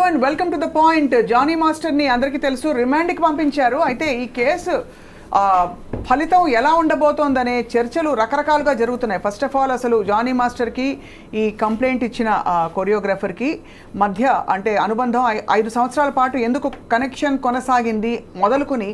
And welcome to the point. Jani మాస్టర్ని అందరికీ తెలుసు, రిమాండ్కి పంపించారు. అయితే ఈ కేసు ఫలితం ఎలా ఉండబోతోందనే చర్చలు రకరకాలుగా జరుగుతున్నాయి. ఫస్ట్ ఆఫ్ ఆల్ అసలు జానీ మాస్టర్కి ఈ కంప్లైంట్ ఇచ్చిన కొరియోగ్రాఫర్కి మధ్య అంటే అనుబంధం 5 సంవత్సరాల పాటు ఎందుకు కనెక్షన్ కొనసాగింది మొదలుకొని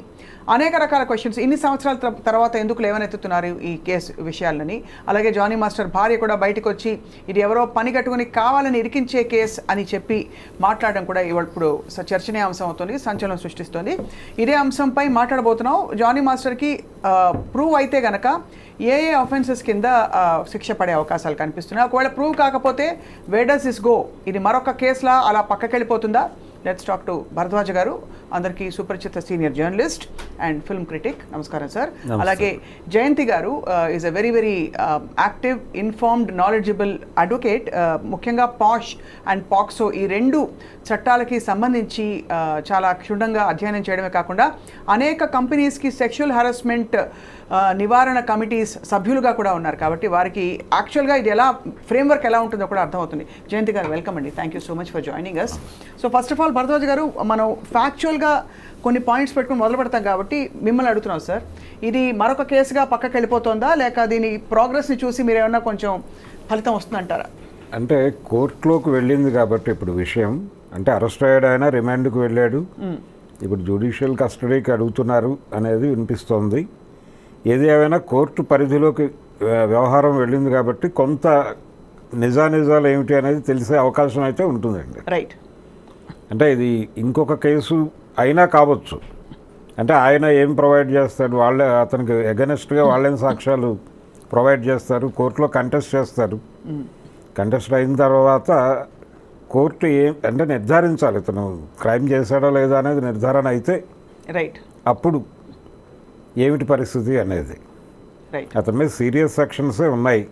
అనేక రకాల క్వశ్చన్స్. ఇన్ని సంవత్సరాల తర్వాత ఎందుకు లేవనెత్తుతున్నారు ఈ కేసు విషయాలని. అలాగే జానీ మాస్టర్ భార్య కూడా బయటకు వచ్చి ఇది ఎవరో పని కట్టుకుని కావాలని ఇరికించే కేసు అని చెప్పి మాట్లాడడం కూడా ఇప్పుడు చర్చనీయాంశం అవుతుంది, సంచలనం సృష్టిస్తుంది. ఇదే అంశంపై మాట్లాడబోతున్నాం. జానీ మాస్టర్కి ప్రూవ్ అయితే గనక ఏ ఆఫెన్సెస్ కింద శిక్ష పడే అవకాశాలు కనిపిస్తున్నాయి. ఒకవేళ ప్రూవ్ కాకపోతే వేర్ డస్ దిస్ గో? ఇది మరొక కేసులా అలా పక్కకెళ్ళిపోతుందా? Let's talk to Bharadwaj garu, అందరికీ సుపరిచిత senior journalist and film critic. నమస్కారం సార్. అలాగే Jayanthi garu is a very very active, informed, knowledgeable advocate. ముఖ్యంగా పాష్ అండ్ పాక్సో ఈ 2 చట్టాలకి సంబంధించి చాలా క్షుణ్ణంగా అధ్యయనం చేయడమే కాకుండా అనేక కంపెనీస్కి సెక్షువల్ హరాస్మెంట్ నివారణ కమిటీస్ సభ్యులుగా కూడా ఉన్నారు. కాబట్టి వారికి యాక్చువల్గా ఇది ఎలా ఫ్రేమ్వర్క్ ఎలా ఉంటుందో కూడా అర్థమవుతుంది. జయంతి గారు వెల్కమ్ అండి. Thank you so much for joining us. So first of all Bharadwaj గారు, మనం ఫ్యాక్చువల్గా కొన్ని పాయింట్స్ పెట్టుకుని మొదలు పెడతాం కాబట్టి మిమ్మల్ని అడుగుతున్నాం సార్, ఇది మరొక కేసుగా పక్కకి వెళ్ళిపోతుందా లేక దీని ప్రోగ్రెస్ని చూసి మీరు ఏమన్నా కొంచెం ఫలితం వస్తుందంటారా? అంటే కోర్టులోకి వెళ్ళింది కాబట్టి ఇప్పుడు విషయం అంటే అరెస్ట్ అయ్యాడు, ఆయన రిమాండ్కి వెళ్ళాడు, ఇప్పుడు జ్యుడిషియల్ కస్టడీకి అడుగుతున్నారు అనేది వినిపిస్తోంది. ఏది ఏమైనా కోర్టు పరిధిలోకి వ్యవహారం వెళ్ళింది కాబట్టి కొంత నిజాలు ఏమిటి అనేది తెలిసే అవకాశం అయితే ఉంటుందండి. రైట్. అంటే ఇది ఇంకొక కేసు అయినా కావచ్చు. అంటే ఆయన ఏం ప్రొవైడ్ చేస్తాడు, వాళ్ళే అతనికి ఎగనెస్ట్గా వాళ్ళేం సాక్ష్యాలు ప్రొవైడ్ చేస్తారు, కోర్టులో కంటెస్ట్ చేస్తారు. కంటెస్ట్ అయిన తర్వాత కోర్టు అంటే నిర్ధారించాలి ఇతను క్రైమ్ చేశాడో లేదా అనేది నిర్ధారణ అయితే రైట్ అప్పుడు ఏమిటి పరిస్థితి అనేది. అతని మీద సీరియస్ సెక్షన్సే ఉన్నాయి,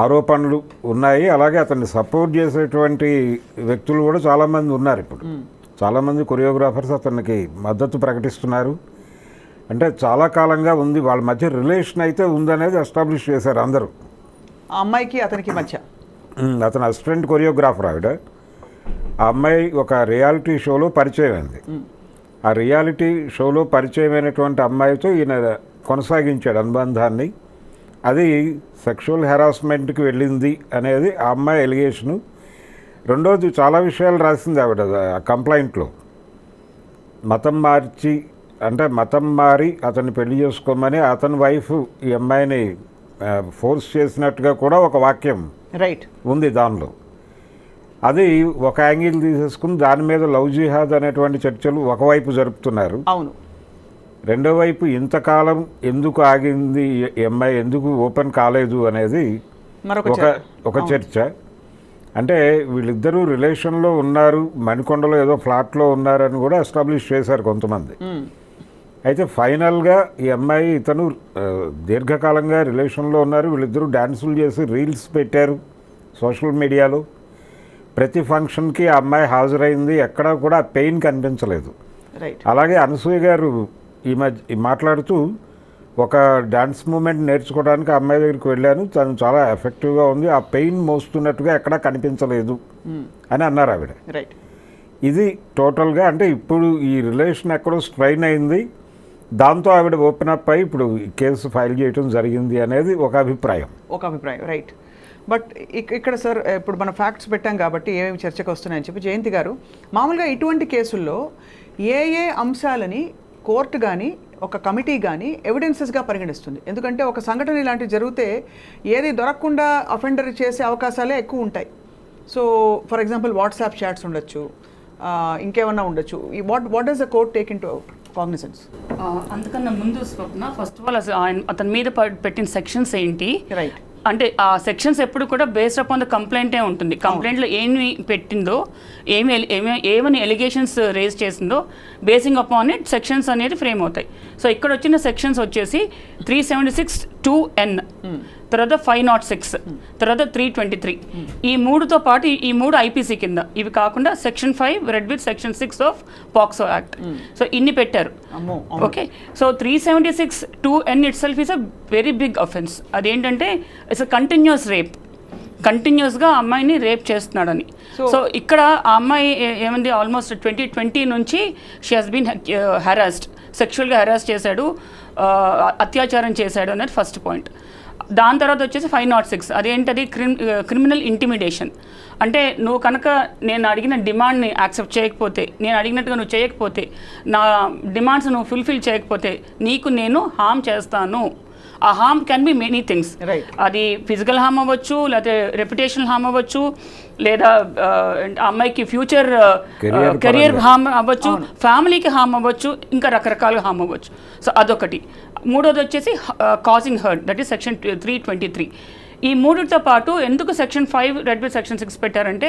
ఆరోపణలు ఉన్నాయి. అలాగే అతన్ని సపోర్ట్ చేసేటువంటి వ్యక్తులు కూడా చాలామంది ఉన్నారు. ఇప్పుడు చాలామంది కొరియోగ్రాఫర్స్ అతనికి మద్దతు ప్రకటిస్తున్నారు. అంటే చాలా కాలంగా ఉంది, వాళ్ళ మధ్య రిలేషన్ అయితే ఉందనేది ఎస్టాబ్లిష్ చేశారు అందరూ. ఆ అమ్మాయికి అతనికి మధ్య అతను అసిస్టెంట్ కొరియోగ్రాఫర్ ఆవిడ. ఆ అమ్మాయి ఒక రియాలిటీ షోలో పరిచయం అయింది. ఆ రియాలిటీ షోలో పరిచయమైనటువంటి అమ్మాయితో ఈయన కొనసాగించాడు అనుబంధాన్ని. అది సెక్షువల్ హెరాస్మెంట్కి వెళ్ళింది అనేది ఆ అమ్మాయి ఎలిగేషను. రెండోది చాలా విషయాలు రాసింది ఆవిడ ఆ కంప్లైంట్లో. మతం మారి అతన్ని పెళ్లి చేసుకోమని అతని వైఫ్ ఈ అమ్మాయిని ఫోర్స్ చేసినట్టుగా కూడా ఒక వాక్యం రైట్ ఉంది దానిలో. అది ఒక యాంగిల్ తీసేసుకుని దాని మీద లవ్ జిహాద్ అనేటువంటి చర్చలు ఒకవైపు జరుపుతున్నారు. అవును. రెండో వైపు ఇంతకాలం ఎందుకు ఆగింది ఈ అమ్మాయి, ఎందుకు ఓపెన్ కాలేదు అనేది ఒక చర్చ. అంటే వీళ్ళిద్దరూ రిలేషన్లో ఉన్నారు, మణికొండలో ఏదో ఫ్లాట్లో ఉన్నారని కూడా ఎస్టాబ్లిష్ చేశారు కొంతమంది. అయితే ఫైనల్గా ఈ అమ్మాయి ఇతను దీర్ఘకాలంగా రిలేషన్లో ఉన్నారు. వీళ్ళిద్దరూ డ్యాన్సులు చేసి రీల్స్ పెట్టారు సోషల్ మీడియాలో. ప్రతి ఫంక్షన్కి ఆ అమ్మాయి హాజరైంది, ఎక్కడా కూడా పెయిన్ కనిపించలేదు. అలాగే అనసూయ గారు ఈ మధ్య మాట్లాడుతూ ఒక డాన్స్ మూమెంట్ నేర్చుకోవడానికి ఆ అమ్మాయి దగ్గరికి వెళ్ళాను, తను చాలా ఎఫెక్టివ్గా ఉంది, ఆ పెయిన్ మోస్తున్నట్టుగా ఎక్కడా కనిపించలేదు అని అన్నారు ఆవిడ. ఇది టోటల్గా అంటే ఇప్పుడు ఈ రిలేషన్ ఎక్కడో స్ట్రైన్ అయింది, దాంతో ఆవిడ ఓపెన్ అప్ అయ్యి ఇప్పుడు కేసు ఫైల్ చేయడం జరిగింది అనేది ఒక అభిప్రాయం. రైట్. బట్ ఇక్కడ సార్ ఇప్పుడు మనం ఫ్యాక్ట్స్ పెట్టాం కాబట్టి ఏమేమి చర్చకు వస్తున్నాయని చెప్పి జయంతి గారు, మామూలుగా ఇటువంటి కేసుల్లో ఏ అంశాలని కోర్టు కానీ ఒక కమిటీ కానీ ఎవిడెన్సెస్గా పరిగణిస్తుంది? ఎందుకంటే ఒక సంఘటన ఇలాంటివి జరిగితే ఏది దొరకకుండా అఫెండర్ చేసే అవకాశాలే ఎక్కువ ఉంటాయి. So for example WhatsApp chats ఉండొచ్చు, ఇంకేమన్నా ఉండొచ్చు. What does the court take into cognizance? అందుకన్నా ముందు స్వప్న, ఫస్ట్ ఆఫ్ ఆల్ అతని మీద పెట్టిన సెక్షన్స్ ఏంటి, రైట్, అంటే ఆ సెక్షన్స్ ఎప్పుడు కూడా బేస్డ్ అపాన్ ద కంప్లైంటే ఉంటుంది. కంప్లైంట్లో ఏమి పెట్టిందో, ఏమని ఎలిగేషన్స్ రేజ్ చేసిందో బేసింగ్ అపాన్ ఇట్ సెక్షన్స్ అనేది ఫ్రేమ్ అవుతాయి. సో ఇక్కడ వచ్చిన సెక్షన్స్ వచ్చేసి 376(2)(n), తర్వాత 506, తర్వాత 323. ఈ 3తో పాటు ఈ 3 ఐపీసీ కింద, ఇవి కాకుండా section 5 read with section 6 of POCSO act. So ఇన్ని పెట్టారు. Okay, so 376(2)(n itself is a very big offence. అదేంటంటే ఇట్స్ అ కంటిన్యూస్ రేప్. కంటిన్యూస్గా ఆ అమ్మాయిని రేప్ చేస్తున్నాడని. సో ఇక్కడ ఆ అమ్మాయి ఏమంది, ఆల్మోస్ట్ 2020 నుంచి షీ హాస్ బీన్ హెరాస్డ్, సెక్షువల్గా హెరాస్ చేశాడు, అత్యాచారం చేశాడు అనేది ఫస్ట్ పాయింట్. దాని తర్వాత వచ్చేసి 506, అదేంటది క్రిమినల్ ఇంటిమిడేషన్. అంటే నువ్వు కనుక నేను అడిగిన డిమాండ్ని యాక్సెప్ట్ చేయకపోతే, నేను అడిగినట్టుగా నువ్వు చేయకపోతే, నా డిమాండ్స్ నువ్వు ఫుల్ఫిల్ చేయకపోతే నీకు నేను హామ్ చేస్తాను. ఆ హామ్ కెన్ బి మెనీ థింగ్స్. అది ఫిజికల్ హామ్ అవ్వచ్చు, లేకపోతే రెప్యుటేషనల్ హామ్ అవ్వచ్చు, లేదా అమ్మాయికి ఫ్యూచర్ కెరియర్ హామ్ అవ్వచ్చు, ఫ్యామిలీకి హామ్ అవ్వచ్చు, ఇంకా రకరకాలుగా హామ్ అవ్వచ్చు. సో అదొకటి. మూడోది వచ్చేసి causing hurt, that is section 323. ఈ మూడితో పాటు ఎందుకు సెక్షన్ 5 రెడ్ విత్ సెక్షన్ 6 పెట్టారంటే,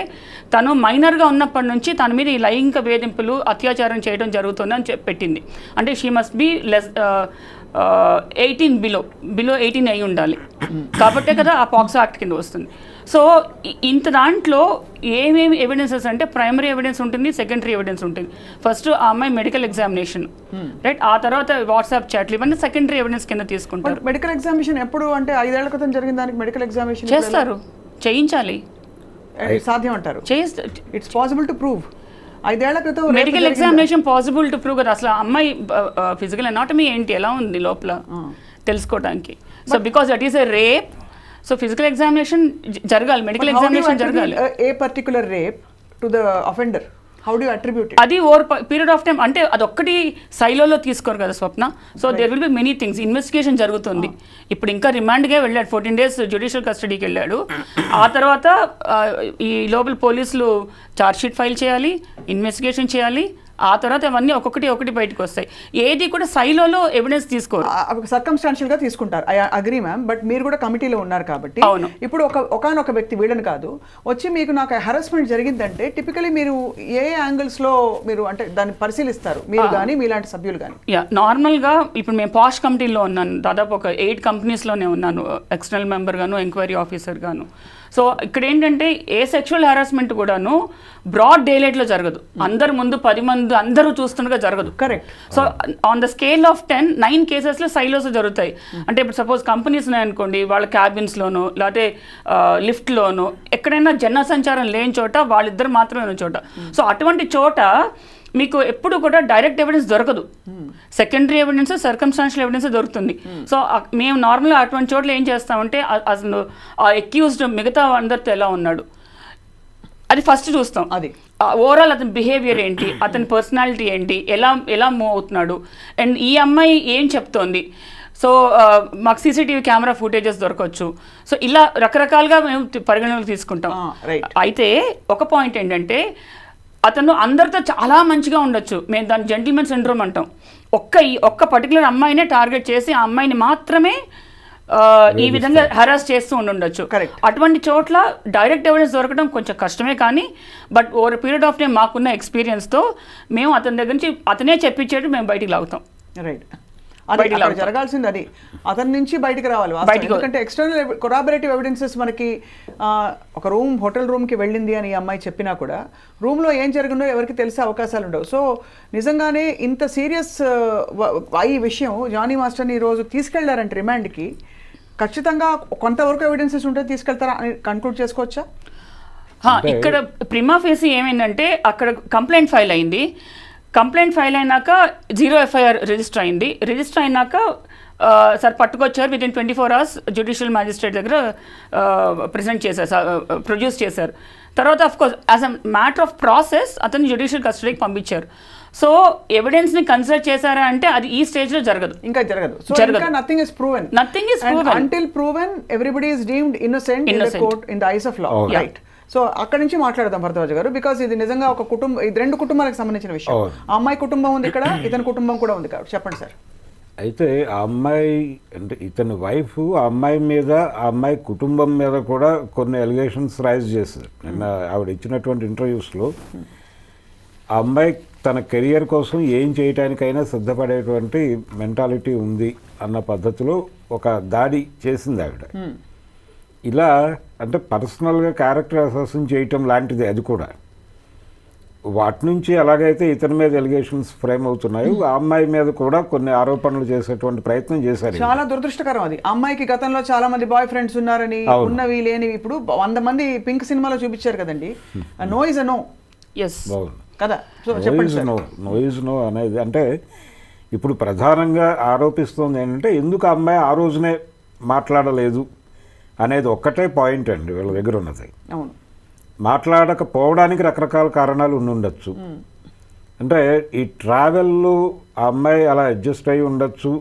తను మైనర్గా ఉన్నప్పటి నుంచి తన మీద ఈ లైంగిక వేధింపులు, అత్యాచారం చేయడం జరుగుతుందని పెట్టింది. అంటే she must be less 18 below 18 అయి ఉండాలి. కాబట్టే కదా ఆ పాక్సో యాక్ట్ కింద వస్తుంది. సో ఇంత దాంట్లో ఏమేమి ఎవిడెన్సెస్ అంటే, ప్రైమరీ ఎవిడెన్స్ ఉంటుంది, సెకండరీ ఎవిడెన్స్ ఉంటుంది. ఫస్ట్ ఆ అమ్మాయి మెడికల్ ఎగ్జామినేషన్, రైట్, ఆ తర్వాత వాట్సాప్ చాట్లు, ఇవన్నీ సెకండరీ ఎవిడెన్స్ కింద తీసుకుంటారు. మెడికల్ ఎగ్జామినేషన్ ఎప్పుడు అంటే 5 ఏళ్ల క్రితం జరిగిన దానికి మెడికల్ ఎగ్జామినేషన్ చేస్తారు, చేయించాలి, సాధ్యం అంటారు. It's possible to prove. 5 ఏళ్ల క్రితం medical examination possible to prove కదా. అసలు అమ్మాయి ఫిజికల్ అనాటమీ ఏంటి, ఎలా ఉంది లోపల తెలుసుకోవడానికి. So because that is a rape, so physical examination జరగాలి, మెడికల్ ఎగ్జామినేషన్ జరగాలి. A particular rape to the offender, how do you attribute it? అది ఓవర్ పీరియడ్ ఆఫ్ టైం, అంటే అదొక్కటి సైలోలో తీసుకోరు కదా Swapna. So there will be many things. Investigation జరుగుతుంది. ఇప్పుడు ఇంకా రిమాండ్గా వెళ్ళాడు, 14 days జ్యుడిషియల్ కస్టడీకి వెళ్ళాడు. ఆ తర్వాత ఈ లోపల పోలీసులు ఛార్జ్షీట్ ఫైల్ చేయాలి, ఇన్వెస్టిగేషన్ చేయాలి. ఆ తర్వాత అవన్నీ ఒక్కొక్కటి బయటకు వస్తాయి. ఏది కూడా సైలోలో ఎవిడెన్స్ తీసుకోరు, సర్కమ్స్టాన్షియల్ గా తీసుకుంటారు. ఐ అగ్రీ మ్యామ్, బట్ మీరు కూడా కమిటీలో ఉన్నారు కాబట్టి ఇప్పుడు ఒకనొక వ్యక్తి, వీళ్ళని కాదు, వచ్చి మీకు నాకు హెరాస్మెంట్ జరిగిందంటే టిపికలీ మీరు ఏ యాంగిల్స్ లో మీరు అంటే దాన్ని పరిశీలిస్తారు, మీరు కానీ మీలాంటి సభ్యులు కానీ? నార్మల్గా ఇప్పుడు మేము పాష్ కమిటీలో ఉన్నాను, దాదాపు ఒక 8 కంపెనీస్లోనే ఉన్నాను, ఎక్స్టర్నల్ మెంబర్ గాను, ఎంక్వైరీ ఆఫీసర్ గాను. సో ఇక్కడ ఏంటంటే ఏ సెక్షువల్ హెరాస్మెంట్ కూడాను బ్రాడ్ డేలైట్లో జరగదు, అందరు ముందు 10 మంది అందరూ చూస్తుండగా జరగదు. Correct. So on the scale of 10, 9 కేసెస్లో సైలోస్ జరుగుతాయి. అంటే ఇప్పుడు సపోజ్ కంపెనీస్ ఉన్నాయనుకోండి, వాళ్ళ క్యాబిన్స్లోనో లేకపోతే లిఫ్ట్లోనో ఎక్కడైనా జనసంచారం లేని చోట వాళ్ళిద్దరు మాత్రమే ఉన్న చోట. సో అటువంటి చోట మీకు ఎప్పుడు కూడా డైరెక్ట్ ఎవిడెన్స్ దొరకదు, సెకండరీ ఎవిడెన్స్, సర్కమ్స్టాన్షియల్ ఎవిడెన్స్ దొరుకుతుంది. సో మేము నార్మల్గా అటువంటి చోట్ల ఏం చేస్తామంటే, అసలు ఆ అక్యూజ్డ్ మిగతా అందరితో ఎలా ఉన్నాడు అది ఫస్ట్ చూస్తాం. అది ఓవరాల్ అతని బిహేవియర్ ఏంటి, అతని పర్సనాలిటీ ఏంటి, ఎలా మూవ్ అవుతున్నాడు, అండ్ ఈ అమ్మాయి ఏం చెప్తోంది. సో మాకు సీసీటీవీ కెమెరా ఫుటేజెస్ దొరకవచ్చు. సో ఇలా రకరకాలుగా మేము పరిగణనలు తీసుకుంటాం. అయితే ఒక పాయింట్ ఏంటంటే, అతను అందరితో చాలా మంచిగా ఉండొచ్చు, మేము దాన్ని జెంటిల్మెన్ సిండ్రోమ్ అంటాం. ఒక్క పర్టికులర్ అమ్మాయినే టార్గెట్ చేసి ఆ అమ్మాయిని మాత్రమే ఈ విధంగా హెరాస్ చేస్తూ ఉండొచ్చు. అటువంటి చోట్ల డైరెక్ట్ ఎవిడెన్స్ దొరకడం కొంచెం కష్టమే, కానీ but over period of time మాకున్న ఎక్స్పీరియన్స్తో మేము అతని దగ్గర నుంచి అతనే చెప్పించేట్టు మేము బయటికి లాగుతాం. రైట్, అది జరగాల్సింది, అది అతని నుంచి బయటకు రావాలి. ఎందుకంటే ఎక్స్టర్నల్ కొరాబరేటివ్ ఎవిడెన్సెస్ మనకి ఒక హోటల్ రూమ్కి వెళ్ళింది అని ఈ అమ్మాయి చెప్పినా కూడా రూమ్లో ఏం జరిగిందో ఎవరికి తెలిసే అవకాశాలు ఉండవు. సో నిజంగానే ఇంత సీరియస్ ఈ విషయం జానీ మాస్టర్ని ఈరోజు తీసుకెళ్లారంటే రిమాండ్కి, ఖచ్చితంగా కొంతవరకు ఎవిడెన్సెస్ ఉంటే తీసుకెళ్తారా అని కన్క్లూడ్ చేసుకోవచ్చా? ఇక్కడ ప్రిమా ఫేసి ఏమైందంటే, అక్కడ కంప్లైంట్ ఫైల్ అయింది, కంప్లైంట్ ఫైల్ అయినాక 0 FIR రిజిస్టర్ అయింది. రిజిస్టర్ అయినాక సార్ పట్టుకొచ్చారు, within 24 hours judicial magistrate దగ్గర ప్రొడ్యూస్ చేశారు. తర్వాత of course as a matter of process అతను జ్యుడిషియల్ కస్టడీకి పంపించారు. సో ఎవిడెన్స్ ని కన్సిడర్ చేశారా అంటే అది ఈ స్టేజ్ లో జరగదు, ఇంకా జరగదు. Nothing is proven until proven everybody is deemed innocent in the court in the eyes of law. Right. So అక్కడి నుంచి మాట్లాడదాం భరద్వాజ్ గారు, బికాస్ ఇది నిజంగా ఒక కుటుంబం, ఇది 2 కుటుంబాలకు సంబంధించిన విషయం. ఆ అమ్మాయి కుటుంబం ఉంది ఇక్కడ, ఇతని కుటుంబం కూడా ఉంది కాబట్టి చెప్పండి సార్. అయితే ఆ అమ్మాయి అంటే ఇతని వైఫ్ ఆ అమ్మాయి మీద, ఆ అమ్మాయి కుటుంబం మీద కూడా కొన్ని ఎలిగేషన్స్ రైజ్ చేశారు. నిన్న ఆవిడ ఇచ్చినటువంటి ఇంటర్వ్యూస్లో ఆ అమ్మాయి తన కెరియర్ కోసం ఏం చేయటానికైనా సిద్ధపడేటువంటి మెంటాలిటీ ఉంది అన్న పద్ధతిలో ఒక దాడి చేసింది ఆవిడ. ఇలా అంటే పర్సనల్గా క్యారెక్టర్ అసాసిన్ చేయటం లాంటిది అది కూడా. వాటి నుంచి ఎలాగైతే ఇతని మీద ఎలిగేషన్స్ ఫ్రేమ్ అవుతున్నాయో ఆ అమ్మాయి మీద కూడా కొన్ని ఆరోపణలు చేసేటువంటి ప్రయత్నం చేశారు. చాలా దురదృష్టకరం అది. అమ్మాయికి గతంలో చాలా మంది బాయ్ ఫ్రెండ్స్ ఉన్నారని, ఉన్నవి లేనివి ఇప్పుడు 100 మంది పింక్ సినిమాలో చూపించారు కదండి. No is a no. Yes కదా. సో చెప్పండి సార్. నో ఇస్ నో అనేది అంటే ఇప్పుడు ప్రధానంగా ఆరోపిస్తుంది ఏంటంటే ఎందుకు ఆ అమ్మాయి ఆ రోజునే మాట్లాడలేదు అనేది ఒక్కటే పాయింట్ అండి వీళ్ళ దగ్గర ఉన్నది. అవును, మాట్లాడకపోవడానికి రకరకాల కారణాలు ఉండొచ్చు. అంటే ఈ ట్రావెల్లో ఆ అమ్మాయి అలా అడ్జస్ట్ అయి ఉండొచ్చు,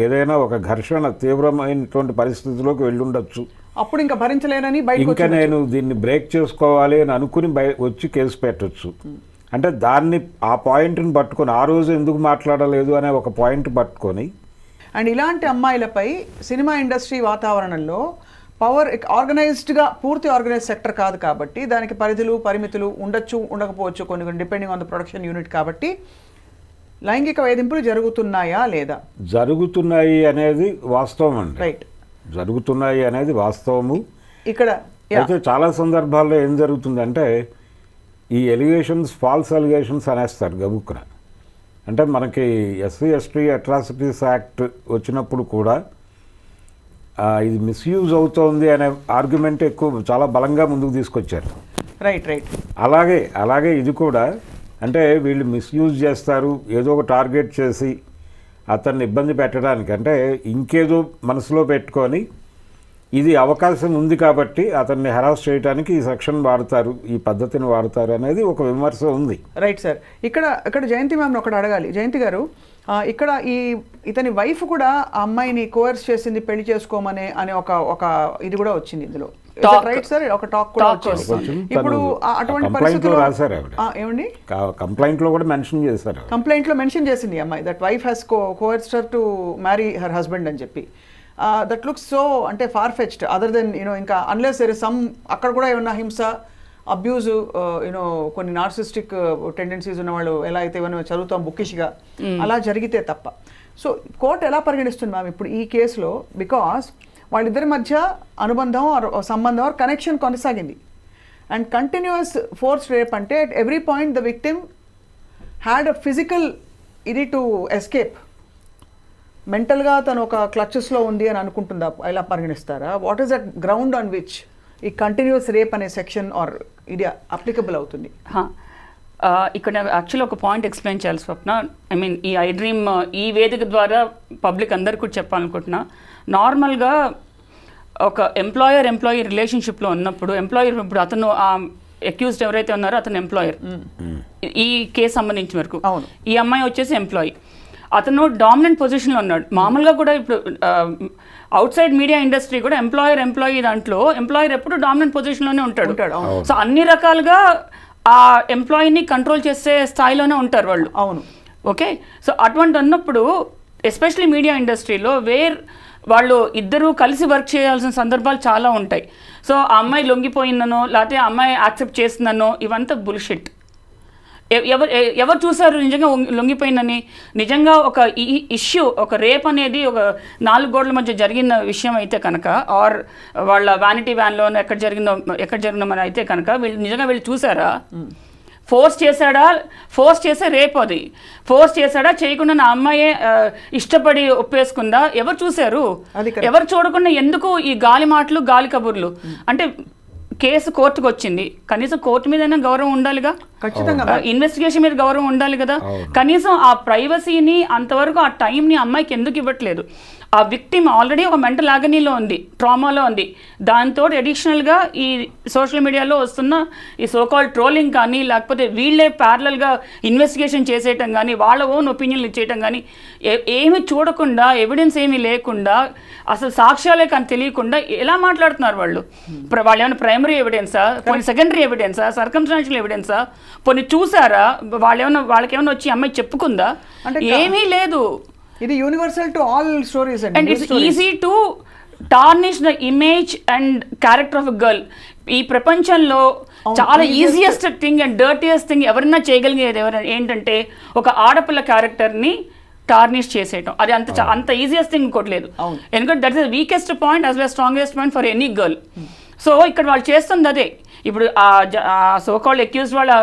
ఏదైనా ఒక ఘర్షణ తీవ్రమైనటువంటి పరిస్థితిలోకి వెళ్ళి ఉండొచ్చు. అప్పుడు ఇంకా భరించలేనని ఇంకా నేను దీన్ని బ్రేక్ చేసుకోవాలి అని అనుకుని వచ్చి కేసు పెట్టచ్చు. అంటే దాన్ని ఆ పాయింట్ని పట్టుకొని ఆ రోజు ఎందుకు మాట్లాడలేదు అనే ఒక పాయింట్ పట్టుకొని. అండ్ ఇలాంటి అమ్మాయిలపై సినిమా ఇండస్ట్రీ వాతావరణంలో పవర్ ఆర్గనైజ్డ్గా పూర్తి ఆర్గనైజ్ సెక్టర్ కాదు కాబట్టి దానికి పరిధులు పరిమితులు ఉండొచ్చు ఉండకపోవచ్చు కొన్ని depending on the production unit. కాబట్టి లైంగిక వేధింపులు జరుగుతున్నాయా లేదా? జరుగుతున్నాయి అనేది వాస్తవం అండి. రైట్, జరుగుతున్నాయి అనేది వాస్తవము. ఇక్కడ అయితే చాలా సందర్భాల్లో ఏం జరుగుతుందంటే ఈ ఎలిగేషన్స్ ఫాల్స్ ఎలిగేషన్స్ అనేస్తారు గబుక్కున. అంటే మనకి SC/ST అట్రాసిటీస్ యాక్ట్ వచ్చినప్పుడు కూడా ఇది మిస్యూజ్ అవుతోంది అనే ఆర్గ్యుమెంట్ ఎక్కువ చాలా బలంగా ముందుకు తీసుకొచ్చారు. రైట్. అలాగే ఇది కూడా అంటే వీళ్ళు మిస్యూజ్ చేస్తారు, ఏదో ఒక టార్గెట్ చేసి అతన్ని ఇబ్బంది పెట్టడానికి, అంటే ఇంకేదో మనసులో పెట్టుకొని ఇది అవకాశం ఉంది కాబట్టి అతన్ని హెరాస్ చేయడానికి ఈ సెక్షన్ వాడతారు, ఈ పద్ధతిని వాడతారు అనేది ఒక విమర్శ ఉంది. Right sir. ఇక్కడ జయంతి మ్యామ్ని ఒకటి అడగాలి. జయంతి గారు, ఇక్కడ ఇతని వైఫ్ కూడా ఆ అమ్మాయిని కోర్స్ చేసింది పెళ్లి చేసుకోమనే అనే ఒక ఇది కూడా వచ్చింది ఇందులో. రైట్ సార్, ఒక టాక్ కూడా వచ్చింది. ఇప్పుడు అటువంటి పరిస్థితుల్లో ఏమండి కంప్లైంట్ లో కూడా మెన్షన్ చేశారు, కంప్లైంట్ లో మెన్షన్ చేసింది అమ్మాయి that wife has coerced her to marry her husband అని చెప్పి. దట్ లుక్స్ సో అంటే ఫార్ ఫెచ్డ్ అదర్ దెన్ ఇంకా అన్లెస్ దేర్ ఇస్ సమ్ అక్కడ కూడా ఏమన్నా హింస అబ్యూజ్ కొన్ని నార్సిస్టిక్ టెండెన్సీస్ ఉన్న వాళ్ళు ఎలా అయితే ఏమైనా చదువుతాం బుక్కిష్గా అలా జరిగితే తప్ప. సో కోర్టు ఎలా పరిగణిస్తుంది మ్యామ్ ఇప్పుడు ఈ కేసులో? బికాస్ వాళ్ళిద్దరి మధ్య అనుబంధం సంబంధం కనెక్షన్ కొనసాగింది. అండ్ కంటిన్యూస్ ఫోర్స్ రేప్ అంటే at every point the victim had a physical ఇది టు ఎస్కేప్. మెంటల్గా తను ఒక క్లచెస్లో ఉంది అని అనుకుంటుందా, ఎలా పరిగణిస్తారా? What is that ground on which ఈ కంటిన్యూస్ రేప్ అనే సెక్షన్ ఆర్ ఇది అప్లికబుల్ అవుతుంది? ఇక్కడ యాక్చువల్లీ ఒక పాయింట్ ఎక్స్ప్లెయిన్ చేయాలి స్వప్న. ఐ మీన్ ఈ ఐ డ్రీమ్ ఈ వేదిక ద్వారా పబ్లిక్ అందరికీ కూడా చెప్పాలనుకుంటున్నా. నార్మల్గా ఒక ఎంప్లాయీ రిలేషన్షిప్లో ఉన్నప్పుడు ఇప్పుడు అతను అక్యూజ్డ్ ఎవరైతే ఉన్నారో అతను ఎంప్లాయర్, ఈ కేసు సంబంధించిన వరకు. ఈ అమ్మాయి వచ్చేసి ఎంప్లాయీ. అతను డామినెంట్ పొజిషన్లో ఉన్నాడు. మామూలుగా కూడా ఇప్పుడు అవుట్ సైడ్ మీడియా ఇండస్ట్రీ కూడా ఎంప్లాయీ దాంట్లో ఎంప్లాయర్ ఎప్పుడు డామినెంట్ పొజిషన్లోనే ఉంటాడు. సో అన్ని రకాలుగా ఆ ఎంప్లాయీని కంట్రోల్ చేసే స్థాయిలోనే ఉంటారు వాళ్ళు. అవును, ఓకే. సో అటువంటి అన్నప్పుడు ఎస్పెషలీ మీడియా ఇండస్ట్రీలో వాళ్ళు ఇద్దరూ కలిసి వర్క్ చేయాల్సిన సందర్భాలు చాలా ఉంటాయి. సో ఆ అమ్మాయి లొంగిపోయిందనో లేకపోతే ఆ అమ్మాయి యాక్సెప్ట్ చేసిందనో ఇవంతా బుల్షిట్. ఎవరు చూసారు నిజంగా లొంగిపోయిందని? నిజంగా ఒక ఇష్యూ, ఒక రేప్ అనేది ఒక 4 గోడల మధ్య జరిగిన విషయం అయితే కనుక, ఆర్ వాళ్ళ వ్యానిటీ వ్యాన్లో ఎక్కడ జరిగిందో మన అయితే కనుక వీళ్ళు చూసారా? ఫోర్స్ చేసే రేప్ అది. ఫోర్స్ చేశాడా, చేయకుండా నా అమ్మాయే ఇష్టపడి ఒప్పేసుకుందా? ఎవరు చూశారు? ఎవరు చూడకుండా ఎందుకు ఈ గాలి మాటలు, గాలి కబుర్లు? అంటే కేసు కోర్టుకు వచ్చింది, కనీసం కోర్టు మీదైనా గౌరవం ఉండాలిగా, ఇన్వెస్టిగేషన్ మీద గౌరవం ఉండాలి కదా. కనీసం ఆ ప్రైవసీని అంతవరకు ఆ టైంని అమ్మాయికి ఎందుకు ఇవ్వట్లేదు? ఆ విక్టిమ్ ఆల్రెడీ ఒక మెంటల్ ఆగనీలో ఉంది, ట్రామాలో ఉంది. దాంతో అడిషనల్గా ఈ సోషల్ మీడియాలో వస్తున్న ఈ సోకాల్ ట్రోలింగ్ కానీ, లేకపోతే వీళ్ళే ప్యారలల్గా ఇన్వెస్టిగేషన్ చేసేయటం కానీ, వాళ్ళ ఓన్ ఒపీనియన్లు ఇచ్చేయటం కానీ, ఏమీ చూడకుండా, ఎవిడెన్స్ ఏమీ లేకుండా, అసలు సాక్ష్యాలే కానీ తెలియకుండా ఎలా మాట్లాడుతున్నారు వాళ్ళు? వాళ్ళు ఏమైనా ప్రైమరీ ఎవిడెన్సా, కొన్ని సెకండరీ ఎవిడెన్సా, సర్కమ్స్టాన్షియల్ ఎవిడెన్సా, కొన్ని చూసారా? వాళ్ళకేమైనా వచ్చి అమ్మాయి చెప్పుకుందా? ఏమీ లేదు. ఇది universal to all stories and it's easy to tarnish the image and character of a girl. ఈ ప్రపంచంలో చాలా easiest thing and dirtiest thing ఎవరైనా చేయగలిగేది ఏంటంటే ఒక ఆడపిల్ల క్యారెక్టర్ని టార్నిష్ చేసేయటం. అది అంత ఈజియెస్ట్ థింగ్ ఇంకోట్లేదు. ఎందుకంటే that is the weakest point as well strongest point for any girl. So ఇక్కడ వాళ్ళు చేస్తుంది అదే. ఇప్పుడు ఆ సోకాల్డ్ అక్యూజ్ వాళ్ళ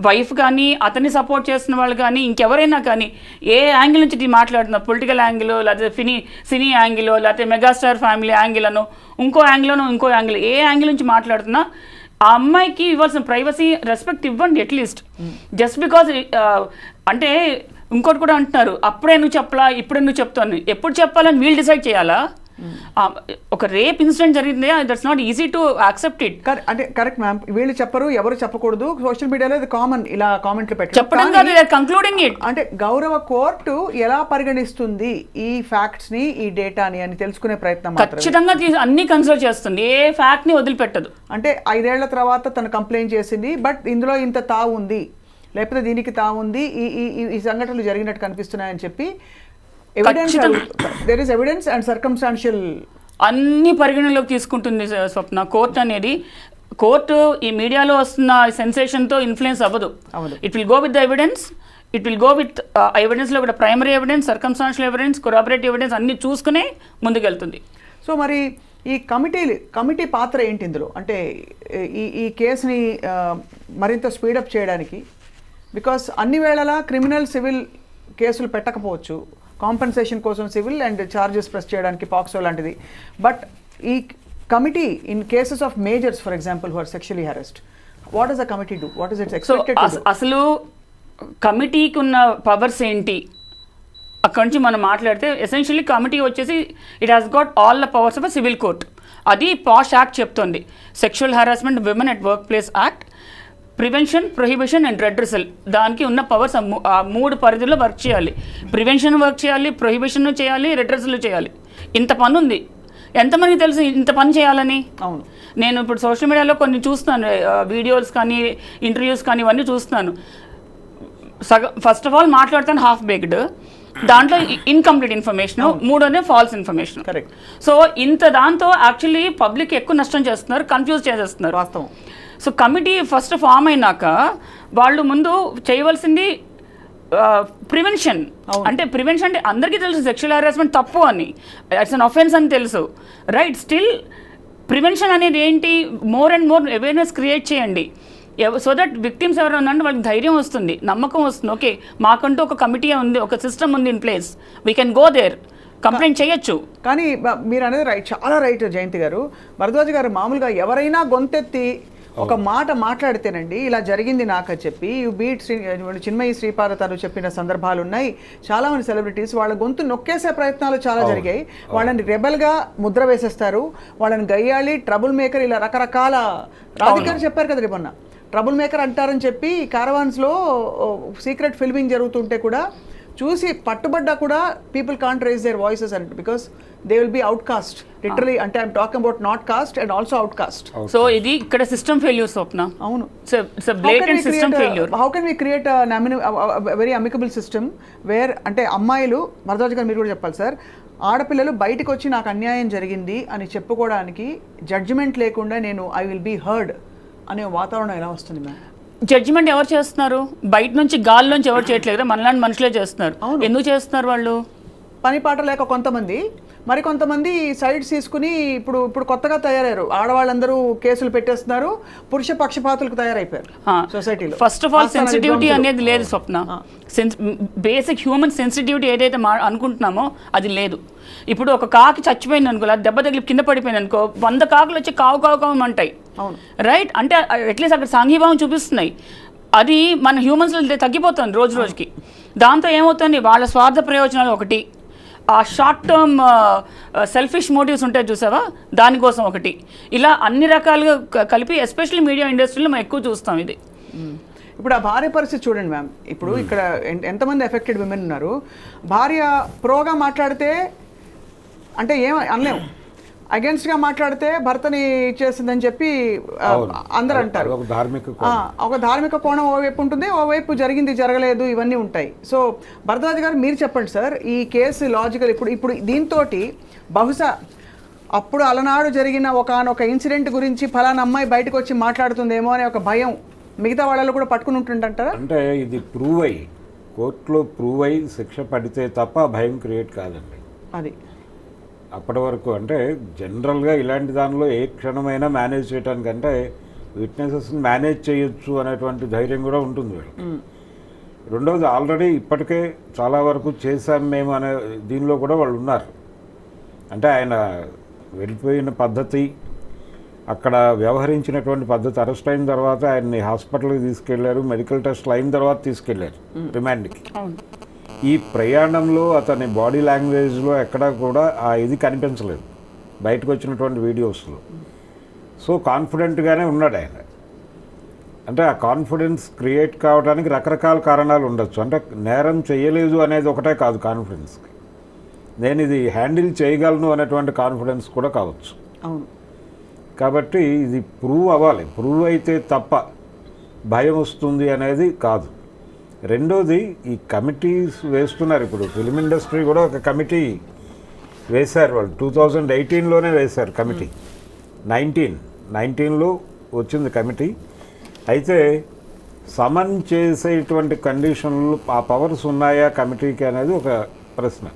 వైఫ్ కానీ అతన్ని సపోర్ట్ చేస్తున్న వాళ్ళు కానీ ఇంకెవరైనా కానీ ఏ యాంగిల్ నుంచి మాట్లాడుతున్నారు, పొలిటికల్ యాంగిల్ లేకపోతే సినీ యాంగిల్ లేకపోతే మెగాస్టార్ ఫ్యామిలీ యాంగిల్ అనో ఇంకో యాంగిల్ ఏ యాంగిల్ నుంచి మాట్లాడుతున్నా ఆ అమ్మాయికి ఇవ్వాల్సిన ప్రైవసీ రెస్పెక్ట్ ఇవ్వండి అట్లీస్ట్. జస్ట్ బికాజ్ అంటే ఇంకోటి కూడా అంటున్నారు, అప్పుడే నువ్వు చెప్పలా ఇప్పుడే నువ్వు చెప్తాను, ఎప్పుడు చెప్పాలని వీళ్ళు డిసైడ్ చేయాలా? ఒక రేప్ ఇన్సిడెంట్ జరిగింది, that's not easy to accept it. అంటే కరెక్ట్ మ్యామ్, వీళ్ళు చెప్పరు, ఎవరు చెప్పకూడదు, సోషల్ మీడియాలో ఇది కామన్ ఇలా కామెంట్లు చెప్పడం కాదు, కంక్లూడింగ్ ఇట్. అంటే గౌరవ కోర్టు ఎలా పరిగణిస్తుంది ఈ ఫ్యాక్ట్స్ ని, ఈ డేటాని అని తెలుసుకునే ప్రయత్నం ఖచ్చితంగా అన్ని కన్సిడర్ చేస్తుంది, ఏ ఫ్యాక్ట్ ని వదిలిపెట్టదు. అంటే 5 ఏళ్ల తర్వాత తను కంప్లైంట్ చేసింది, బట్ ఇందులో ఇంత తావు ఉంది, లేకపోతే దీనికి తావు ఉంది, ఈ సంఘటనలు జరిగినట్టు కనిపిస్తున్నాయని చెప్పి there is evidence and circumstantial అన్ని పరిగణలోకి తీసుకుంటుంది స్వప్న. కోర్టు ఈ మీడియాలో వస్తున్న సెన్సేషన్తో ఇన్ఫ్లుయెన్స్ అవ్వదు. It will go with the evidence, it will go with ఎవిడెన్స్లో కూడా primary evidence, circumstantial evidence, corroborative evidence అన్ని చూసుకునే ముందుకెళ్తుంది. సో మరి ఈ కమిటీ పాత్ర ఏంటి ఇందులో? అంటే ఈ కేసుని మరింత స్పీడప్ చేయడానికి, బికాస్ అన్ని వేళలా క్రిమినల్ సివిల్ కేసులు పెట్టకపోవచ్చు, కాంపెన్సేషన్ కోసం సివిల్ అండ్ చార్జెస్ ప్రెస్ చేయడానికి పాక్సో లాంటిది. బట్ ఈ committee in cases of majors for example who are sexually harassed, what does the committee do? What is it's expected to do? అసలు కమిటీకి ఉన్న పవర్స్ ఏంటి అక్కడి నుంచి మనం మాట్లాడితే, ఎసెన్షియల్లీ కమిటీ వచ్చేసి it has got all the powers of a civil court. అది పాష్ యాక్ట్ చెప్తుంది, sexual harassment women at work place act, prevention, prohibition and redressal. దానికి ఉన్న పవర్స్ ఆ 3 పరిధిలో వర్క్ చేయాలి. ప్రివెన్షన్ వర్క్ చేయాలి, ప్రొహిబిషన్ చేయాలి, రెడ్రెసల్ చేయాలి. ఇంత పని ఉంది. ఎంతమందికి తెలుసు ఇంత పని చేయాలని? అవును, నేను ఇప్పుడు సోషల్ మీడియాలో కొన్ని చూస్తున్నాను, వీడియోస్ కానీ ఇంటర్వ్యూస్ కానీ ఇవన్నీ చూస్తున్నాను. ఫస్ట్ ఆఫ్ ఆల్ మాట్లాడతాను హాఫ్ బేక్డ్, దాంట్లో incomplete information, 3 false information. Correct. So దాంతో యాక్చువల్లీ పబ్లిక్ ఎక్కువ నష్టం చేస్తున్నారు, కన్ఫ్యూజ్ చేసేస్తున్నారు. వాస్తవం. సో కమిటీ ఫస్ట్ ఫామ్ అయినాక వాళ్ళు ముందు చేయవలసింది ప్రివెన్షన్. అంటే ప్రివెన్షన్ అంటే అందరికీ తెలుసు సెక్షువల్ హెరాస్మెంట్ తప్పు అని, ఇట్స్ అన్ అఫెన్స్ అని తెలుసు, రైట్? స్టిల్ ప్రివెన్షన్ అనేది ఏంటి? More and more awareness create చేయండి, సో దట్ విక్టిమ్స్ ఎవరైనా ఉన్నారంటే వాళ్ళకి ధైర్యం వస్తుంది, నమ్మకం వస్తుంది. ఓకే, మాకంటూ ఒక కమిటీ ఉంది, ఒక సిస్టమ్ ఉంది in place, we can go there, complaint చేయొచ్చు. కానీ మీరు అనేది రైట్, చాలా రైట్ జయంతి గారు. భరద్వాజ్ గారు, మామూలుగా ఎవరైనా గొంతెత్తి ఒక మాట మాట్లాడితేనండి ఇలా జరిగింది నాకు అని చెప్పి చిన్మయి శ్రీపాద తను చెప్పిన సందర్భాలు ఉన్నాయి. చాలా మంది సెలబ్రిటీస్ వాళ్ళ గొంతు నొక్కేసే ప్రయత్నాలు చాలా జరిగాయి. వాళ్ళని రెబల్గా ముద్ర వేసేస్తారు, వాళ్ళని గయ్యాళి, ట్రబుల్ మేకర్, ఇలా రకరకాల రాధికారు చెప్పారు కదా మొన్న, ట్రబుల్ మేకర్ అంటారని చెప్పి కారవాన్స్లో సీక్రెట్ ఫిల్మింగ్ జరుగుతుంటే కూడా చూసి పట్టుబడ్డా కూడా people can't raise their voices and because they will be outcast literally. అంటే I'm talking about not caste and also outcast. So ఇది ఇక్కడ సిస్టమ్ ఫెయిల్యూర్ స్వప్న. అవును, how can we create very amicable system where, అంటే అమ్మాయిలు, భరద్వాజ్ గారు మీరు కూడా చెప్పాలి సార్, ఆడపిల్లలు బయటకు వచ్చి నాకు అన్యాయం జరిగింది అని చెప్పుకోవడానికి జడ్జిమెంట్ లేకుండా నేను ఐ విల్ బీ హర్డ్ అనే వాతావరణం ఎలా వస్తుంది మ్యామ్? జడ్జిమెంట్ ఎవరు చేస్తున్నారు? బయట నుంచి గాల్లోంచి ఎవరు చేయట్లేదు, మనలాంటి మనుషులే చేస్తున్నారు. ఎందుకు చేస్తున్నారు వాళ్ళు? పని పాట లేక కొంతమంది, మరి కొంతమంది సైడ్స్ తీసుకుని ఇప్పుడు కొత్తగా తయారయ్యారు. ఆడవాళ్ళందరూ కేసులు పెట్టేస్తున్నారు, పురుష పక్షపాతులకు తయారైపోయారు సొసైటీలో. ఫస్ట్ ఆఫ్ ఆల్ సెన్సిటివిటీ అనేది లేదు స్వప్న. బేసిక్ హ్యూమన్ సెన్సిటివిటీ ఏదైతే అనుకుంటున్నామో అది లేదు. ఇప్పుడు ఒక కాకి చచ్చిపోయింది అనుకో, అది దెబ్బ తగిలి కింద పడిపోయింది అనుకో, 100 కాకులు వచ్చి కావు కావు కావు అంటాయి, రైట్? అంటే అట్లీస్ట్ అక్కడ సాంఘీభావం చూపిస్తున్నాయి. అది మన హ్యూమన్స్లో తగ్గిపోతుంది రోజు రోజుకి. దాంతో ఏమవుతుంది, వాళ్ళ స్వార్థ ప్రయోజనాలు ఒకటి, ఆ షార్ట్ టర్మ్ సెల్ఫిష్ మోటివ్స్ ఉంటాయి చూసావా, దానికోసం ఒకటి, ఇలా అన్ని రకాలుగా కలిపి ఎస్పెషల్లీ మీడియా ఇండస్ట్రీలో మనం ఎక్కువ చూస్తాం ఇది. ఇప్పుడు ఆ భార్య పరిస్థితి చూడండి మ్యామ్. ఇప్పుడు ఇక్కడ ఎంతమంది ఎఫెక్టెడ్ విమెన్ ఉన్నారు. భార్య ప్రోగా మాట్లాడితే అంటే ఏం అనలేము, అగేన్స్ట్గా మాట్లాడితే భర్తని ఇచ్చేసిందని చెప్పి అందరు అంటారు. ఒక ధార్మిక కోణం ఓవైపు ఉంటుంది, ఓవైపు జరిగింది జరగలేదు ఇవన్నీ ఉంటాయి. సో భరద్వాజ్ గారు మీరు చెప్పండి సార్, ఈ కేసు లాజికల్ ఇప్పుడు దీంతో బహుశా అప్పుడు అలనాడు జరిగిన ఒక ఇన్సిడెంట్ గురించి ఫలానా అమ్మాయి బయటకు వచ్చి మాట్లాడుతుందేమో అనే ఒక భయం మిగతా వాళ్ళలో కూడా పట్టుకుని ఉంటుందంటారా? అంటే ఇది ప్రూవ్ అయ్యి కోర్టులో ప్రూవ్ అయ్యి శిక్ష పడితే తప్ప భయం క్రియేట్ కాదండి. అది అప్పటి వరకు అంటే జనరల్గా ఇలాంటి దానిలో ఏ క్షణమైనా మేనేజ్ చేయడానికంటే విట్నెసెస్ని మేనేజ్ చేయొచ్చు అనేటువంటి ధైర్యం కూడా ఉంటుంది వీళ్ళకి. రెండవది ఆల్రెడీ ఇప్పటికే చాలా వరకు చేశాం మేము అనే దీనిలో కూడా వాళ్ళు ఉన్నారు. అంటే ఆయన వెళ్ళిపోయిన పద్ధతి, అక్కడ వ్యవహరించినటువంటి పద్ధతి, అరెస్ట్ అయిన తర్వాత ఆయన్ని హాస్పిటల్కి తీసుకెళ్లారు, మెడికల్ టెస్ట్లు అయిన తర్వాత తీసుకెళ్లారు రిమాండ్కి. ఈ ప్రయాణంలో అతని బాడీ లాంగ్వేజ్లో ఎక్కడా కూడా ఆ ఇది కనిపించలేదు బయటకు వచ్చినటువంటి వీడియోస్లో. సో కాన్ఫిడెంట్గానే ఉన్నాడు ఆయన. అంటే ఆ కాన్ఫిడెన్స్ క్రియేట్ కావడానికి రకరకాల కారణాలు ఉండొచ్చు. అంటే నేరం చేయలేదు అనేది ఒకటే కాదు కాన్ఫిడెన్స్కి, నేను ఇది హ్యాండిల్ చేయగలను అనేటువంటి కాన్ఫిడెన్స్ కూడా కావచ్చు. అవును. కాబట్టి ఇది ప్రూవ్ అవ్వాలి. ప్రూవ్ అయితే తప్ప భయం వస్తుంది అనేది కాదు. రెండోది, ఈ కమిటీస్ వేస్తున్నారు. ఇప్పుడు ఫిలిం ఇండస్ట్రీ కూడా ఒక కమిటీ వేశారు వాళ్ళు. 2018లోనే వేశారు కమిటీ. 19లో వచ్చింది కమిటీ. అయితే సమన్ చేసేటువంటి కండిషన్లు, ఆ పవర్స్ ఉన్నాయా కమిటీకి అనేది ఒక ప్రశ్న.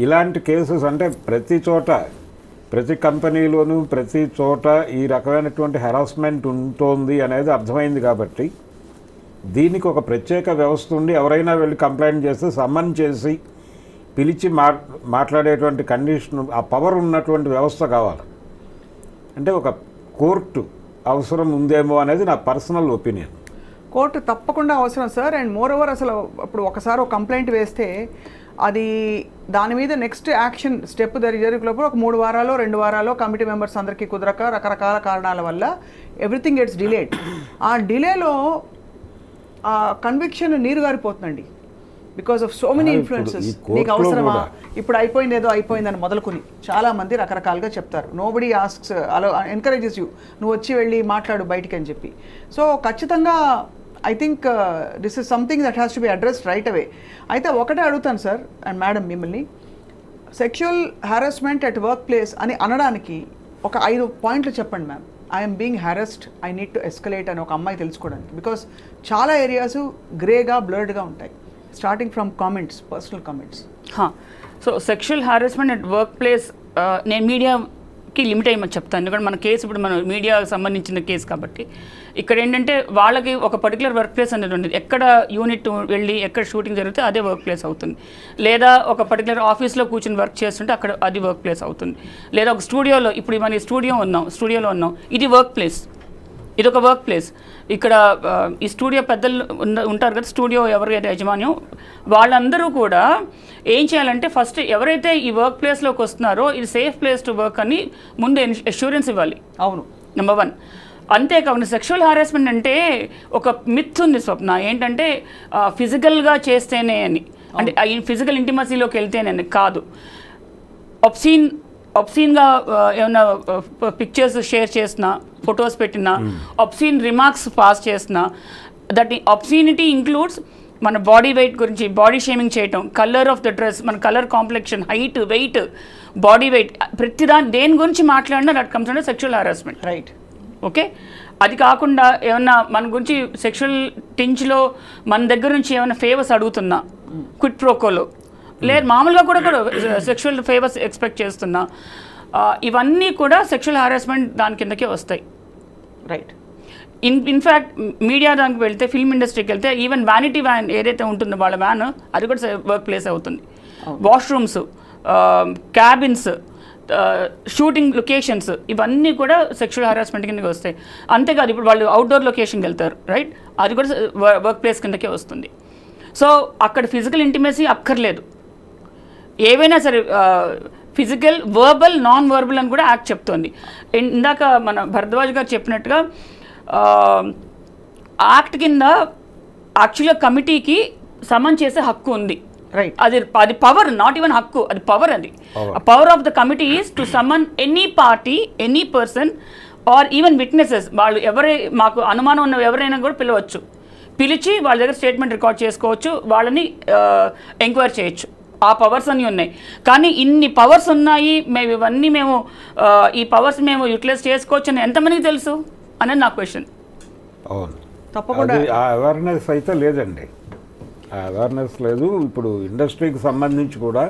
ఇలాంటి కేసెస్ అంటే ప్రతి చోట, ప్రతి కంపెనీలోనూ ప్రతి చోట ఈ రకమైనటువంటి హెరాస్మెంట్ ఉంటుంది అనేది అర్థమైంది. కాబట్టి దీనికి ఒక ప్రత్యేక వ్యవస్థ ఉండి ఎవరైనా వెళ్ళి కంప్లైంట్ చేస్తే సమ్మన్ చేసి పిలిచి మాట్లాడేటువంటి కండిషన్, ఆ పవర్ ఉన్నటువంటి వ్యవస్థ కావాలి. అంటే ఒక కోర్టు అవసరం ఉందేమో అనేది నా పర్సనల్ ఒపీనియన్. కోర్టు తప్పకుండా అవసరం సార్. అండ్ మోర్ ఓవర్ అసలు ఇప్పుడు ఒకసారి ఒక కంప్లైంట్ వేస్తే అది దాని మీద నెక్స్ట్ యాక్షన్ స్టెప్ జరిగేలోపు ఒక 3 వారాలు 2 వారాలు కమిటీ మెంబర్స్ అందరికీ కుదరక రకరకాల కారణాల వల్ల ఎవ్రీథింగ్ గెట్స్ డిలేడ్. ఆ డిలేలో ఆ కన్విక్షన్ నీరు గారిపోతుందండి, because of so many influences. నీకు అవసరమా, ఇప్పుడు అయిపోయింది ఏదో అయిపోయిందని మొదలుకుని చాలామంది రకరకాలుగా చెప్తారు. నోబడీ ఆస్క్స్, అలా ఎంకరేజెస్ యూ, నువ్వు వచ్చి వెళ్ళి మాట్లాడు బయటికి అని చెప్పి. సో ఖచ్చితంగా I think this is something that has to be addressed right away. అయితే ఒకటే అడుగుతాను సార్ అండ్ మేడం మిమ్మల్ని, sexual harassment at workplace అని అనడానికి ఒక 5 పాయింట్లు చెప్పండి ma'am. I'm being harassed, I need to escalate అని ఒక అమ్మాయి తెలుసుకోవడానికి. బికాస్ చాలా ఏరియాస్ గ్రేగా బ్లర్డ్గా ఉంటాయి, starting from comments, personal comments. So sexual harassment at work place నేను మీడియాకి లిమిట్ అయ్యమని చెప్తాను. ఎందుకంటే మన కేసు ఇప్పుడు మన మీడియాకి సంబంధించిన కేసు కాబట్టి ఇక్కడ ఏంటంటే వాళ్ళకి ఒక పర్టికులర్ వర్క్ ప్లేస్ అనేది ఉండదు. ఎక్కడ యూనిట్ వెళ్ళి ఎక్కడ షూటింగ్ జరిగితే అదే వర్క్ ప్లేస్ అవుతుంది. లేదా ఒక పర్టికులర్ ఆఫీస్లో కూర్చొని వర్క్ చేస్తుంటే అక్కడ అది వర్క్ ప్లేస్ అవుతుంది. లేదా ఒక స్టూడియోలో, ఇప్పుడు మన స్టూడియోలో ఉన్నాం, ఇది వర్క్ ప్లేస్, ఇది ఒక వర్క్ ప్లేస్. ఇక్కడ ఈ స్టూడియో పెద్దలు ఉంటారు కదా, స్టూడియో ఎవరైతే యజమాన్యం, వాళ్ళందరూ కూడా ఏం చేయాలంటే ఫస్ట్ ఎవరైతే ఈ వర్క్ ప్లేస్లోకి వస్తున్నారో ఇది సేఫ్ ప్లేస్ టు వర్క్ అని ముందు అష్యూరెన్స్ ఇవ్వాలి. అవును, నెంబర్ 1. అంతేకాకుండా సెక్షువల్ హారాస్మెంట్ అంటే ఒక మిత్ ఉంది స్వప్న, ఏంటంటే ఫిజికల్గా చేస్తేనే అని, అంటే ఫిజికల్ ఇంటిమసీలోకి వెళ్తేనే అని కాదు. ఒబ్సీన్గా ఏమైనా పిక్చర్స్ షేర్ చేసినా, ఫొటోస్ పెట్టినా, ఒబ్సీన్ రిమార్క్స్ పాస్ చేసినా, దట్ ఒబ్సీనిటీ ఇంక్లూడ్స్ మన బాడీ వెయిట్ గురించి బాడీ షేమింగ్ చేయటం, కలర్ ఆఫ్ ద డ్రెస్, మన colour complexion, height, weight, body weight, దేని గురించి మాట్లాడినా that comes under sexual harassment. Right. Okay. అది కాకుండా ఏమన్నా మన గురించి సెక్షువల్ టించ్లో మన దగ్గర నుంచి ఏమైనా ఫేవర్స్ అడుగుతున్నా, క్విట్ ప్రోకోలో, లేదు మామూలుగా కూడా సెక్షువల్ ఫేవర్స్ ఎక్స్పెక్ట్ చేస్తున్నా, ఇవన్నీ కూడా సెక్షువల్ హారాస్మెంట్ దాని కిందకే వస్తాయి. రైట్. ఇన్ఫ్యాక్ట్ మీడియా దానికి వెళ్తే, ఫిల్మ్ ఇండస్ట్రీకి వెళ్తే ఈవెన్ వ్యానిటీ వ్యాన్ ఏదైతే ఉంటుందో వాళ్ళ వ్యాన్, అది కూడా వర్క్ ప్లేస్ అవుతుంది. వాష్రూమ్స్, క్యాబిన్స్, షూటింగ్ లొకేషన్స్, ఇవన్నీ కూడా సెక్షువల్ హారాస్మెంట్ కిందకి వస్తాయి. అంతేకాదు ఇప్పుడు వాళ్ళు అవుట్డోర్ లొకేషన్కి వెళ్తారు, రైట్, అది కూడా వర్క్ ప్లేస్ కిందకే వస్తుంది. సో అక్కడ ఫిజికల్ ఇంటిమసీ అక్కర్లేదు, ఏవైనా సరే ఫిజికల్, వర్బల్, నాన్ వర్బల్ అని కూడా యాక్ట్ చెప్తోంది. ఇందాక మన భరద్వాజ్ గారు చెప్పినట్టుగా యాక్ట్ కింద యాక్చువల్గా కమిటీకి సమన్ చేసే హక్కు ఉంది. రైట్. అది పవర్, నాట్ ఈవెన్ హక్కు, అది పవర్. అది power of the committee is to summon any party, any person or even witnesses. వాళ్ళు మాకు అనుమానం ఉన్న ఎవరైనా కూడా పిలవచ్చు, పిలిచి వాళ్ళ దగ్గర స్టేట్మెంట్ రికార్డ్ చేసుకోవచ్చు, వాళ్ళని ఎంక్వైరీ చేయొచ్చు. ఆ పవర్స్ అన్నీ ఉన్నాయి. కానీ ఇన్ని పవర్స్ ఉన్నాయి, ఇవన్నీ ఈ పవర్స్ మేము యూటిలైజ్ చేసుకోవచ్చు అని ఎంతమందికి తెలుసు అనేది నా క్వశ్చన్. అవును, తప్పకుండా ఆ అవేర్నెస్ అయితే లేదండి, ఆ అవేర్నెస్ లేదు. ఇప్పుడు ఇండస్ట్రీకి సంబంధించి కూడా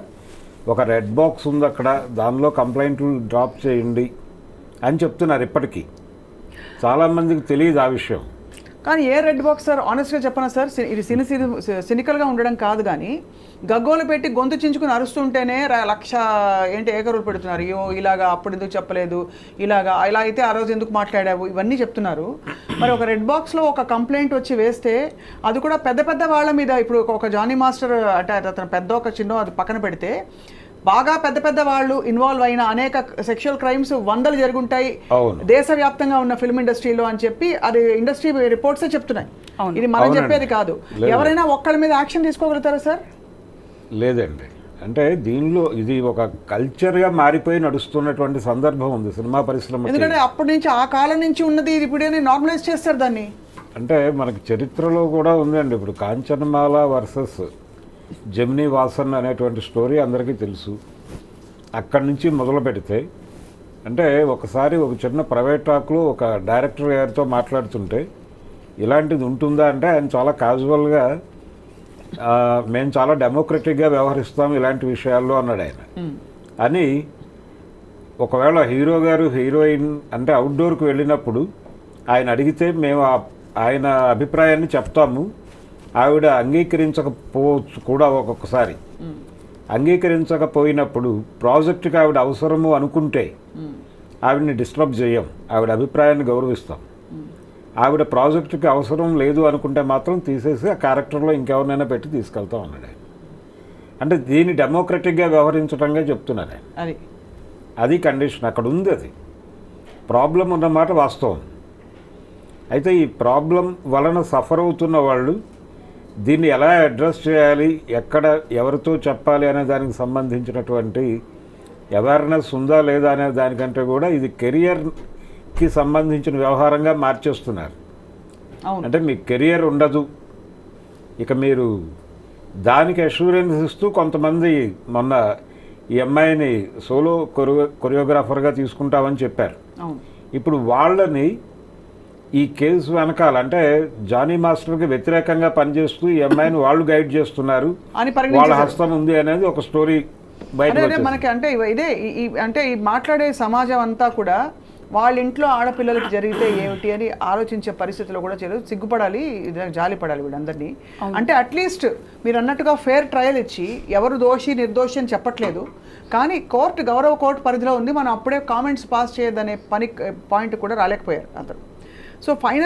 ఒక రెడ్ బాక్స్ ఉంది అక్కడ, దానిలో కంప్లైంట్లు డ్రాప్ చేయండి అని చెప్తున్నారు ఇప్పటికీ. చాలామందికి తెలియదు ఆ విషయం. కానీ ఏ రెడ్ బాక్స్ సార్, ఆనెస్ట్గా చెప్పనా సార్, ఇది సినికల్గా ఉండడం కాదు, కానీ గగ్గోలు పెట్టి గొంతు చించుకుని అరుస్తుంటేనే లక్ష ఏకరువులు పెడుతున్నారు. అయ్యో ఇలాగా అప్పుడు ఎందుకు చెప్పలేదు, ఇలా అయితే ఆ రోజు ఎందుకు మాట్లాడావు, ఇవన్నీ చెప్తున్నారు. మరి ఒక రెడ్ బాక్స్లో ఒక కంప్లైంట్ వచ్చి వేస్తే అది కూడా పెద్ద పెద్ద వాళ్ళ మీద, ఇప్పుడు ఒక జానీ మాస్టర్ అంటే అతను పెద్ద ఒక చిన్న అది పక్కన పెడితే బాగా పెద్ద పెద్ద వాళ్ళు ఇన్వాల్వ్ అయిన అనేక సెక్షువల్ క్రైమ్స్ 100 జరుగుంటాయి దేశవ్యాప్తంగా ఉన్న ఫిల్మ్ ఇండస్ట్రీలో అని చెప్పి అది ఇండస్ట్రీ రిపోర్ట్సే చెప్తున్నాయి. ఇది మనం చెప్పేది కాదు. ఎవరైనా ఒక్కళ్ళ మీద యాక్షన్ తీసుకోగలుగుతారా సార్? లేదండి. అంటే దీనిలో ఇది ఒక కల్చర్గా మారిపోయి నడుస్తున్నటువంటి సందర్భం ఉంది సినిమా పరిశ్రమ. ఎందుకంటే అప్పటి నుంచి ఆ కాలం నుంచి ఉన్నది ఇది ఇప్పుడే నార్మలైజ్ చేస్తారు దాన్ని. అంటే మనకి చరిత్రలో కూడా ఉందండి. ఇప్పుడు కాంచనమాల వర్సెస్ జెమినీ వాసన్ అనేటువంటి స్టోరీ అందరికీ తెలుసు. అక్కడి నుంచి మొదలు పెడితే అంటే ఒకసారి ఒక చిన్న ప్రైవేట్ టాక్లో ఒక డైరెక్టర్ గారితో మాట్లాడుతుంటే ఇలాంటిది ఉంటుందా అంటే ఆయన చాలా క్యాజువల్గా మేము చాలా డెమోక్రటిక్గా వ్యవహరిస్తాం ఇలాంటి విషయాల్లో అన్నాడు ఆయన. అని ఒకవేళ హీరో గారు హీరోయిన్ అంటే అవుట్డోర్కి వెళ్ళినప్పుడు ఆయన అడిగితే మేము ఆయన అభిప్రాయాన్ని చెప్తాము, ఆవిడ అంగీకరించకపోవచ్చు కూడా ఒక్కొక్కసారి. అంగీకరించకపోయినప్పుడు ప్రాజెక్టుకి ఆవిడ అవసరము అనుకుంటే ఆవిడని డిస్టర్బ్ చేయం, ఆవిడ అభిప్రాయాన్ని గౌరవిస్తాం. ఆవిడ ప్రాజెక్టుకి అవసరం లేదు అనుకుంటే మాత్రం తీసేసి ఆ క్యారెక్టర్లో ఇంకెవరినైనా పెట్టి తీసుకెళ్తాం అన్నాడు. అంటే దీన్ని డెమోక్రటిక్గా వ్యవహరించడంగా చెప్తున్నారు ఆయన. అది కండిషన్ అక్కడ ఉంది. అది ప్రాబ్లం ఉన్నమాట వాస్తవం. అయితే ఈ ప్రాబ్లం వలన సఫర్ అవుతున్న వాళ్ళు దీన్ని ఎలా అడ్రస్ చేయాలి, ఎక్కడ ఎవరితో చెప్పాలి అనే దానికి సంబంధించినటువంటి అవేర్నెస్ ఉందా లేదా అనే దానికంటే కూడా ఇది కెరియర్కి సంబంధించిన వ్యవహారంగా మార్చేస్తున్నారు. అంటే మీ కెరియర్ ఉండదు, ఇక మీరు దానికి అష్యూరెన్స్ ఇస్తూ కొంతమంది మొన్న ఈ అమ్మాయిని సోలో కొరియోగ్రాఫర్గా తీసుకుంటామని చెప్పారు. ఇప్పుడు వాళ్ళని ఈ కేసు వెనకాల అంటే జానీ మాస్టర్కి వ్యతిరేకంగా పనిచేస్తూ ఈ అమ్మాయిని వాళ్ళు గైడ్ చేస్తున్నారు, వాళ్ళ హస్తం ఉంది అనేది ఒక స్టోరీ బయట మనకి. అంటే ఇదే అంటే ఈ మాట్లాడే సమాజం అంతా కూడా వాళ్ళ ఇంట్లో ఆడపిల్లలకి జరిగితే ఏమిటి అని ఆలోచించే పరిస్థితిలో కూడా సిగ్గుపడాలి, జాలిపడాలి వీళ్ళందరినీ. అంటే అట్లీస్ట్ మీరు అన్నట్టుగా ఫేర్ ట్రయల్ ఇచ్చి ఎవరు దోషి నిర్దోషి అని చెప్పట్లేదు, కానీ గౌరవ కోర్టు పరిధిలో ఉంది, మనం అప్పుడే కామెంట్స్ పాస్ చేయొద్దనే పాయింట్ కూడా రాలేకపోయారు అందరూ. So final